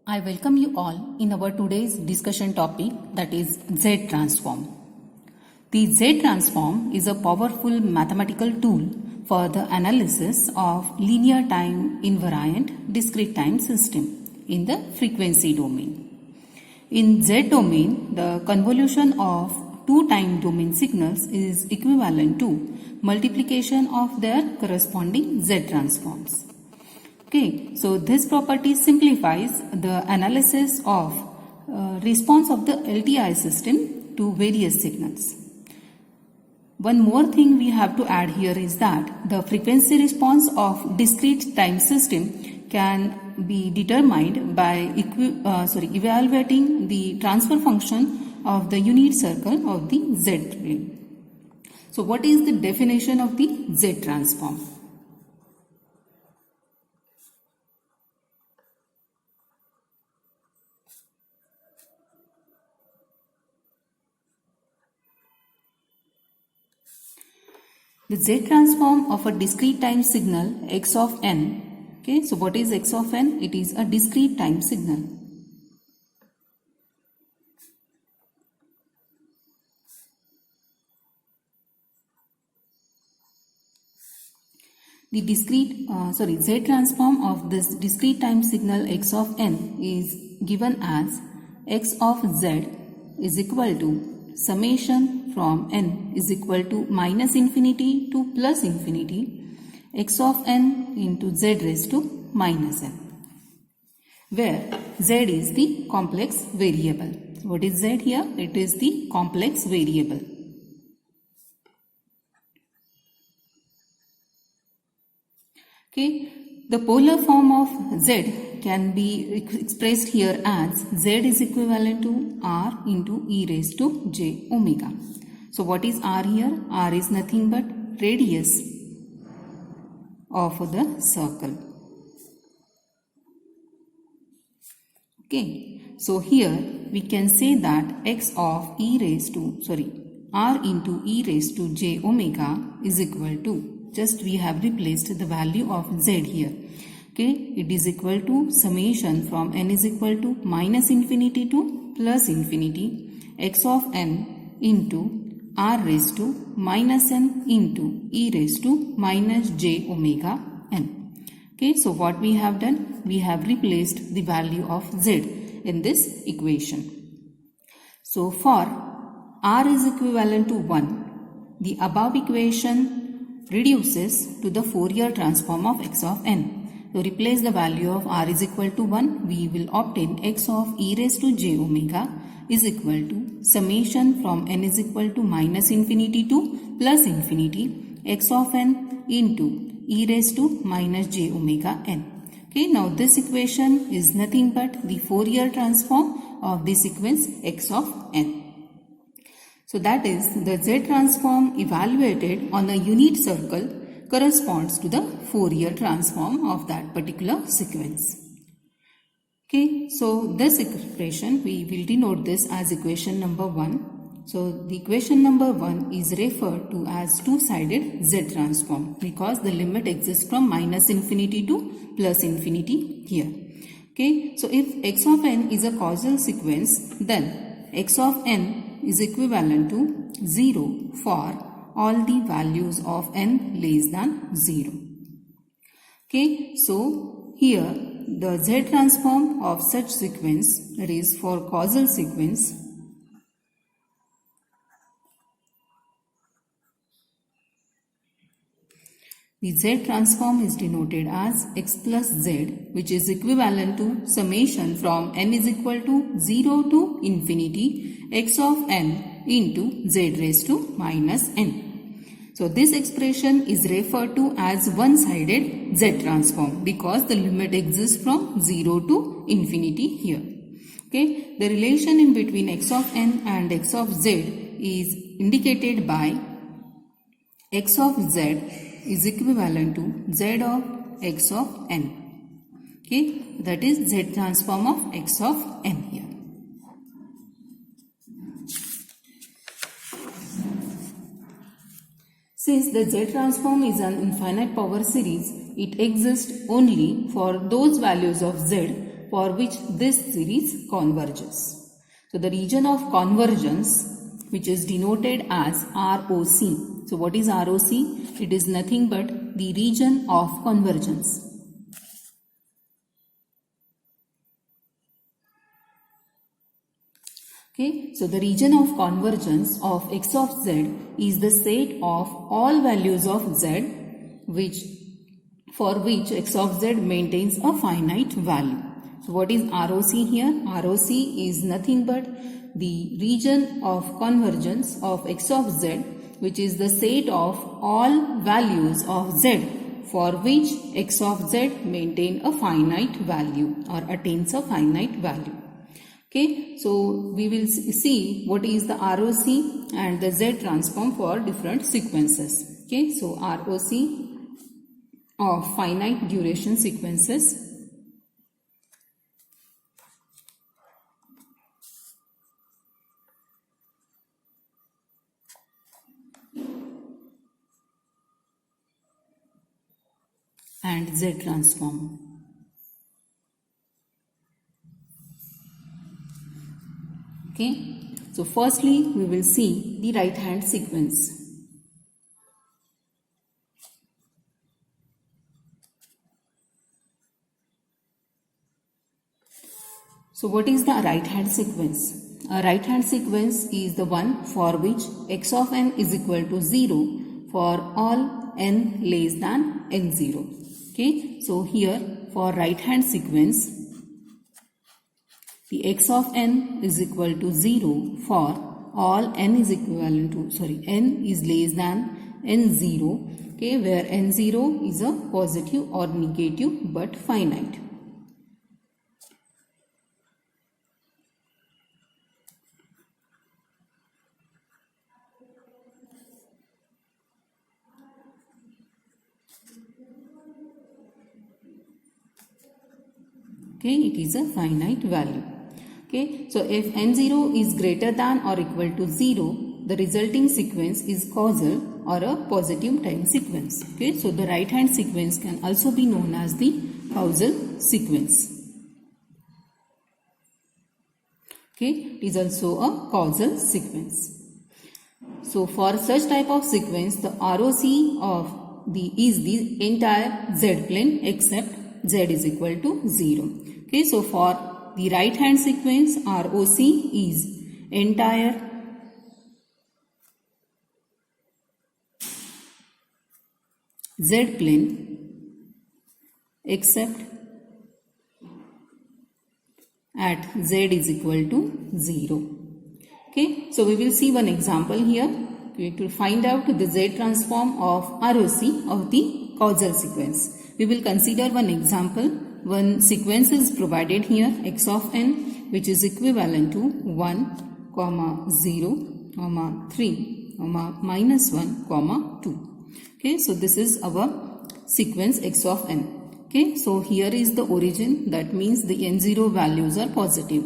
I welcome you all in our today's discussion topic, that is Z transform. The Z transform is a powerful mathematical tool for the analysis of linear time invariant discrete time system in the frequency domain. In Z domain, the convolution of two time domain signals is equivalent to multiplication of their corresponding Z transforms. Okay, so this property simplifies the analysis of response of the LTI system to various signals. One more thing we have to add here is that the frequency response of discrete time system can be determined by evaluating the transfer function of the unit circle of the Z plane. So what is the definition of the Z transform? The Z transform of a discrete time signal x of n. Okay, so what is x of n? It is a discrete time signal. The Z transform of this discrete time signal x of n is given as x of z is equal to summation from n is equal to minus infinity to plus infinity x of n into z raised to minus n, where z is the complex variable. What is z here? It is the complex variable. Okay, the polar form of z can be expressed here as z is equivalent to r into e raised to j omega. So what is r here? R is nothing but radius of the circle. Okay, so here we can say that x of r into e raised to j omega is equal to, just we have replaced the value of z here. Okay, it is equal to summation from n is equal to minus infinity to plus infinity x of n into r raised to minus n into e raised to minus j omega n. Okay, so what we have done? We have replaced the value of z in this equation. So for r is equivalent to 1, the above equation reduces to the Fourier transform of x of n. To replace the value of r is equal to 1, we will obtain x of e raised to j omega is equal to summation from n is equal to minus infinity to plus infinity x of n into e raised to minus j omega n. Okay, now this equation is nothing but the Fourier transform of the sequence x of n. So that is, the Z transform evaluated on a unit circle corresponds to the Fourier transform of that particular sequence. Okay, so this expression we will denote this as equation number 1. So the equation number 1 is referred to as two-sided Z transform because the limit exists from minus infinity to plus infinity here. Okay, so if x of n is a causal sequence, then x of n is equivalent to 0 for all the values of n less than 0. Okay, so here the Z transform of such sequence, that is for causal sequence, the Z transform is denoted as x plus z, which is equivalent to summation from n is equal to 0 to infinity x of n into z raised to minus n. So this expression is referred to as one-sided Z transform because the limit exists from 0 to infinity here. Okay, the relation in between x of n and x of z is indicated by x of z is equivalent to z of x of n. Okay, that is Z transform of x of n here. Since the Z transform is an infinite power series, it exists only for those values of Z for which this series converges. So the region of convergence, which is denoted as ROC. So what is ROC? It is nothing but the region of convergence. Okay, so the region of convergence of x of z is the set of all values of z for which x of z maintains a finite value. So what is ROC here? ROC is nothing but the region of convergence of x of z, which is the set of all values of z for which x of z maintain a finite value or attains a finite value. Okay, so we will see what is the ROC and the Z transform for different sequences. Okay, so ROC of finite duration sequences. And Z transform. Okay, so firstly we will see the right hand sequence. So what is the right hand sequence? A right hand sequence is the one for which x of n is equal to 0 for all n less than n0. Okay, so here for right hand sequence, the x of n is equal to 0 for all n is equivalent to, n is less than n0, okay, where n0 is a positive or negative but finite. Okay, it is a finite value. Okay, so if n0 is greater than or equal to 0, the resulting sequence is causal or a positive time sequence. Okay, so the right hand sequence can also be known as the causal sequence. Okay, it is also a causal sequence. So for such type of sequence, the ROC is the entire z plane except z is equal to 0. Okay, so for the right hand sequence, ROC is entire z plane except at z is equal to 0. Okay, so we will see one example here. We will find out the z transform of ROC of the causal sequence. We will consider one example. One sequence is provided here, x of n, which is equivalent to 1, 0, 3, -1, 2. Okay, so this is our sequence x of n. Okay, so here is the origin. That means the n0 values are positive.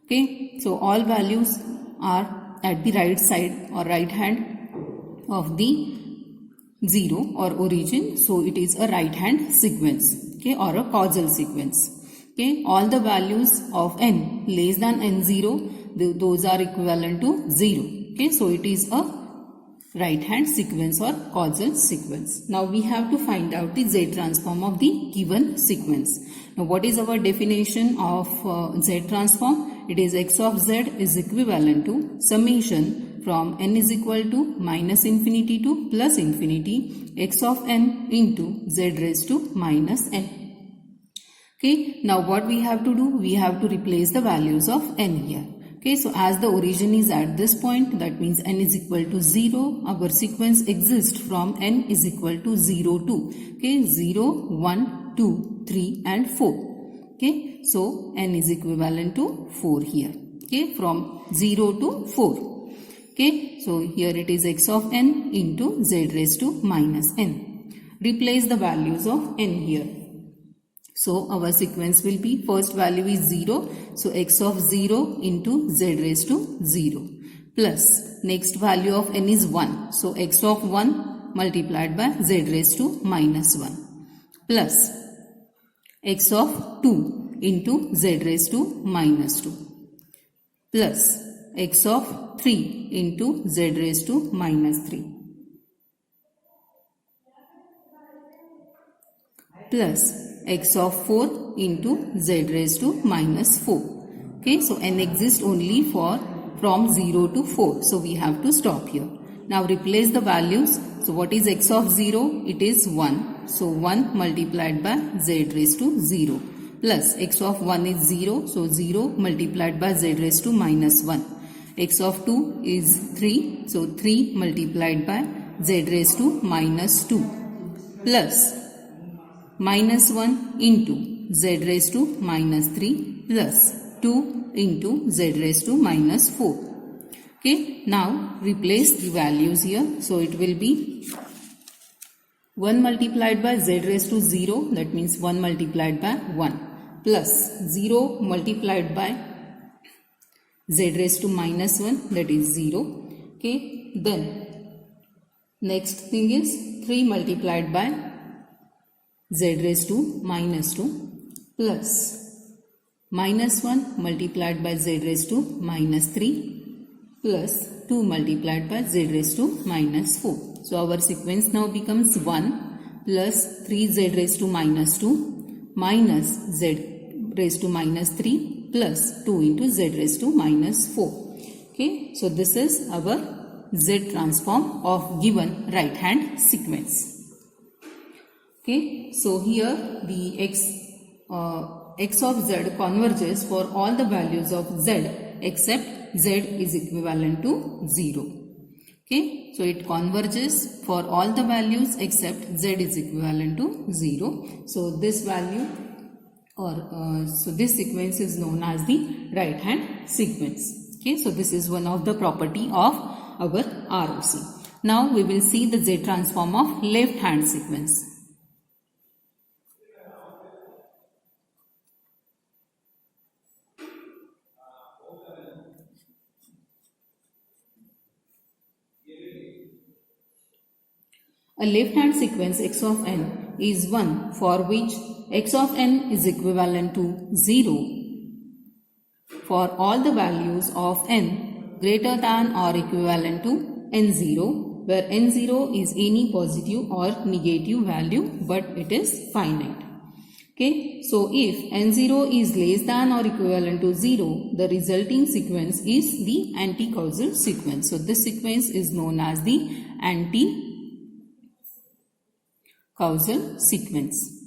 Okay, so all values are at the right side or right hand of the 0 or origin. So it is a right hand sequence. Okay, or a causal sequence. Okay, all the values of n less than n0, those are equivalent to 0. Okay, so it is a right hand sequence or causal sequence. Now we have to find out the z transform of the given sequence. Now what is our definition of z transform? It is x of z is equivalent to summation from n is equal to -infinity to +infinity x of n into z raised to -n. Okay, now what we have to do? We have to replace the values of n here. Okay, so as the origin is at this point, that means n is equal to 0. Our sequence exists from n is equal to 0 to, okay, 0, 1, 2, 3 and 4. Okay, so n is equivalent to 4 here. Okay, from 0 to 4. Okay, so here it is x of n into z raised to -n. Replace the values of n here. So our sequence will be, first value is 0. So x of 0 into z raised to 0 plus next value of n is 1. So x of 1 multiplied by z raised to -1 plus x of 2 into z raised to minus 2 plus x of 3 into z raised to minus 3 plus x of 4 into z raised to minus 4. Okay, so n exists only from 0 to 4. So we have to stop here. Now replace the values. So what is x of 0? It is 1. So 1 multiplied by z raised to 0 plus x of 1 is 0. So 0 multiplied by z raised to minus 1. X of 2 is 3. So 3 multiplied by z raised to minus 2 plus minus 1 into z raised to minus 3 plus 2 into z raised to minus 4. Okay, now replace the values here. So it will be 1 multiplied by z raised to 0, that means 1 multiplied by 1 plus 0 multiplied by z raised to minus 1, that is 0. Okay, then next thing is 3 multiplied by z raised to minus 2 plus minus 1 multiplied by z raised to minus 3 plus 2 multiplied by z raised to minus 4. So our sequence now becomes 1 plus 3z raised to minus 2 minus z raised to minus 3 plus 2 into z raised to minus 4. Okay, so this is our z transform of given right hand sequence. Okay, so here the x of z converges for all the values of z except z is equivalent to 0. Okay, so it converges for all the values except z is equivalent to 0. So this value so this sequence is known as the right hand sequence. Okay, so this is one of the property of our ROC. Now we will see the z transform of left hand sequence. A left-hand sequence x of n is one for which x of n is equivalent to 0 for all the values of n greater than or equivalent to n0, where n0 is any positive or negative value but it is finite. Okay, so if n0 is less than or equivalent to 0, the resulting sequence is the anti-causal sequence. So this sequence is known as the anti-causal sequence.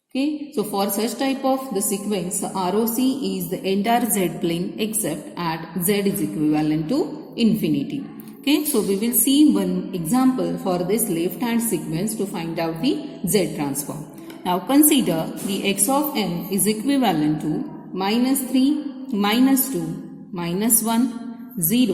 Okay, so for such type of the sequence, the ROC is the entire z plane except at z is equivalent to infinity. Okay, so we will see one example for this left hand sequence to find out the z transform. Now consider the x of n is equivalent to minus 3, minus 2, minus 1, 0,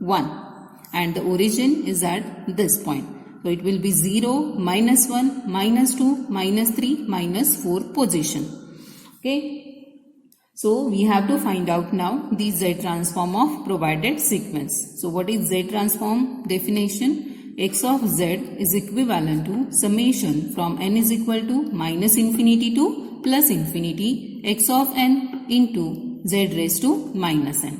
1 and the origin is at this point. So it will be 0, minus 1, minus 2, minus 3, minus 4 position. Okay. So we have to find out now the z transform of provided sequence. So what is z transform definition? X of z is equivalent to summation from n is equal to minus infinity to plus infinity x of n into z raised to minus n.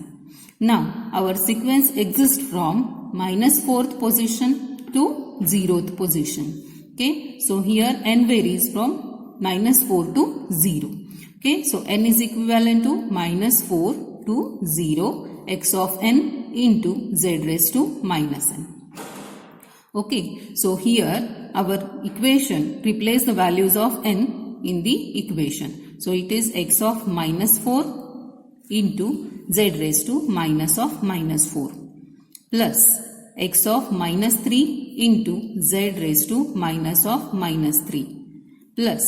Now our sequence exists from minus 4th position to 0th position. Okay, so here n varies from minus 4 to 0. Okay, so n is equivalent to minus 4 to 0 x of n into z raised to minus n. Okay, so here our equation replace the values of n in the equation. So it is x of minus 4 into z raised to minus of minus 4 plus x of minus 3 into z raised to minus of minus 3 plus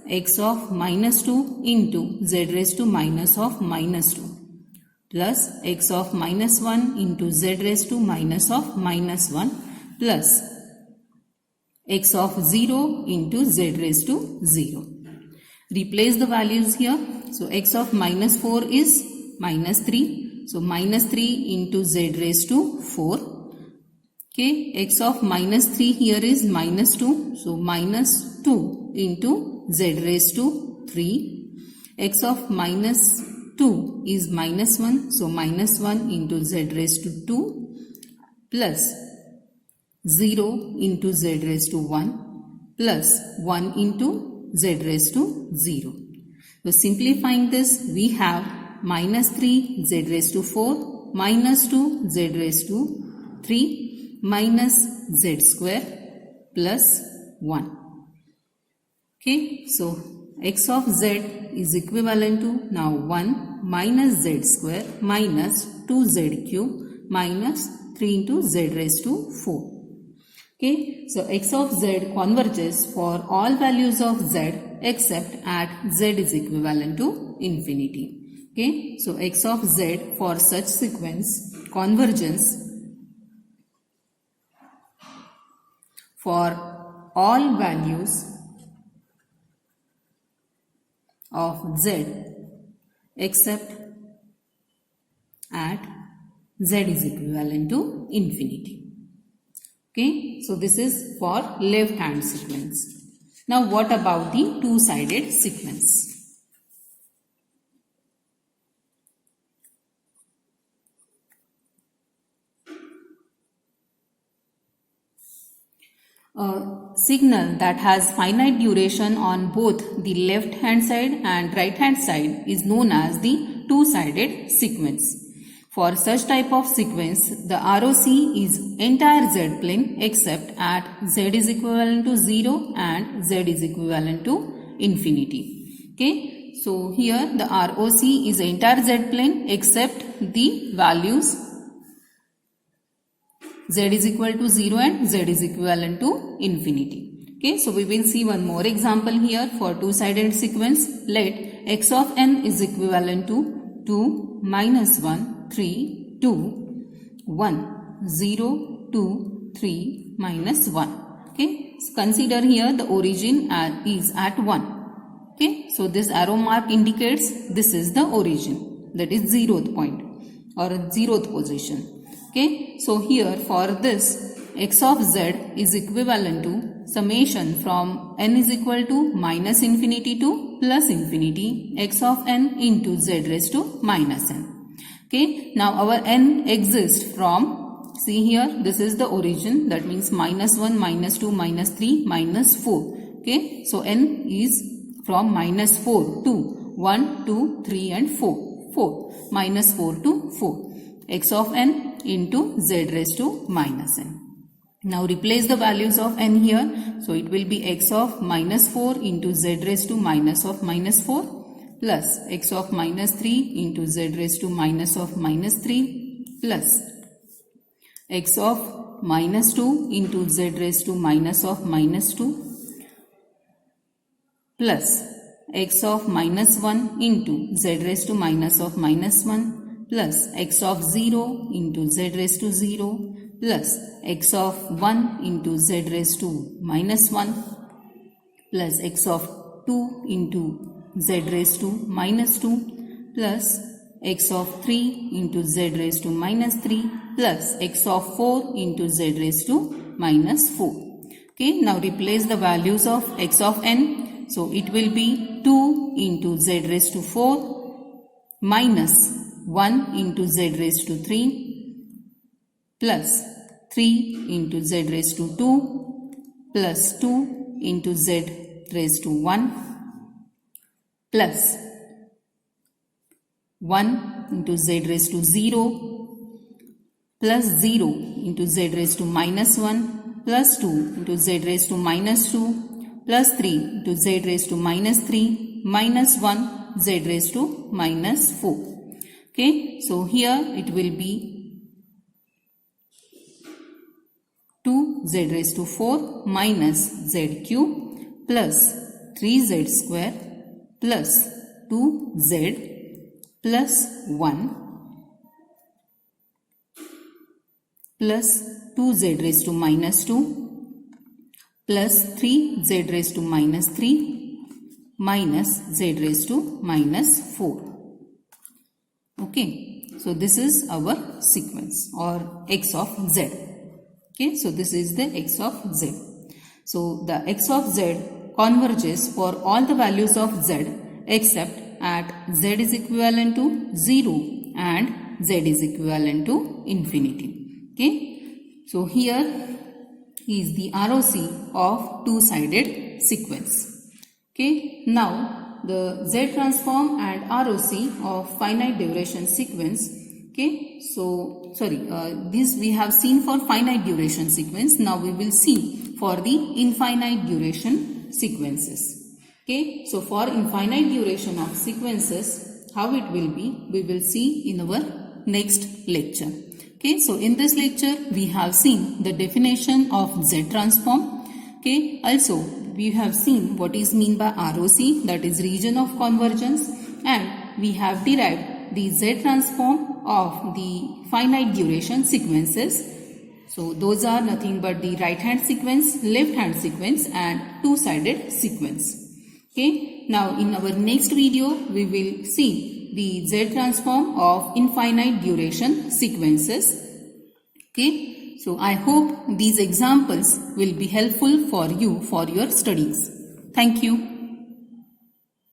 x of minus 2 into z raised to minus of minus 2 plus x of minus 1 into z raised to minus of minus 1 plus x of 0 into z raised to 0. Replace the values here. So x of minus 4 is minus 3. So minus 3 into z raised to 4. Okay, x of minus 3 here is minus 2. So minus 2 into z raised to 3. X of minus 2 is minus 1. So minus 1 into z raised to 2 plus 0 into z raised to 1 plus 1 into z raised to 0. So simplifying this, we have minus 3 z raised to 4 minus 2 z raised to 3 minus z square plus 1. Okay, so x of z is equivalent to now 1 minus z square minus 2z cube minus 3 into z raised to 4. Okay, so x of z converges for all values of z except at z is equivalent to infinity. Okay, so x of z for such sequence convergence for all values of z except at z is equivalent to infinity. Okay, so this is for left hand sequence. Now what about the two-sided sequence? A signal that has finite duration on both the left hand side and right hand side is known as the two-sided sequence. For such type of sequence, the ROC is entire z plane except at z is equivalent to 0 and z is equivalent to infinity. Okay, so here the ROC is entire z plane except the values z is equal to 0 and z is equivalent to infinity. Okay, so we will see one more example here for two-sided sequence. Let x of n is equivalent to 2, minus 1, 3, 2, 1, 0, 2, 3, minus 1. Okay, so consider here the origin is at 1. Okay, so this arrow mark indicates this is the origin, that is 0th point or 0th position. Okay, so here for this x of z is equivalent to summation from n is equal to minus infinity to plus infinity x of n into z raised to minus n. Okay, now our n exists from, see here, this is the origin, that means minus 1, minus 2, minus 3, minus 4. Okay, so n is from minus 4 to 1, 2, 3 and 4. 4. Minus 4 to 4. X of n into z raised to minus n. Now replace the values of n here. So it will be x of minus 4 into z raised to minus of minus 4 plus x of minus 3 into z raised to minus of minus 3 plus x of minus 2 into z raised to minus of minus 2 plus x of minus 1 into z raised to minus of minus 1 plus x of 0 into z raised to 0 plus x of 1 into z raised to minus 1 plus x of 2 into z raised to minus 2 plus x of 3 into z raised to minus 3 plus x of 4 into z raised to minus 4. Okay, now replace the values of x of n. So it will be 2 into z raised to 4 minus 1 into z raised to 3 plus 3 into z raised to 2 plus 2 into z raised to 1 plus 1 into z raised to 0 plus 0 into z raised to minus 1 plus 2 into z raised to minus 2 plus 3 into z raised to minus 3 minus 1 z raised to minus 4. Okay, so here it will be 2z raised to 4 minus z cube plus 3z square plus 2z plus 1 plus 2z raised to minus 2 plus 3z raised to minus 3 minus z raised to minus 4. Okay, so this is our sequence or x of z. Okay, so this is the x of z. So the x of z converges for all the values of z except at z is equivalent to 0 and z is equivalent to infinity. Okay. So here is the ROC of two-sided sequence. Okay. Now the Z transform and ROC of finite duration sequence. Okay. So this we have seen for finite duration sequence. Now we will see for the infinite duration sequences. Okay. So for infinite duration of sequences, how it will be, we will see in our next lecture. Okay, so in this lecture we have seen the definition of Z transform. Okay, also we have seen what is mean by ROC, that is region of convergence, and we have derived the Z transform of the finite duration sequences. So those are nothing but the right hand sequence, left hand sequence and two-sided sequence. Okay, now in our next video we will see the Z transform of infinite duration sequences. Okay, so I hope these examples will be helpful for you for your studies. Thank you.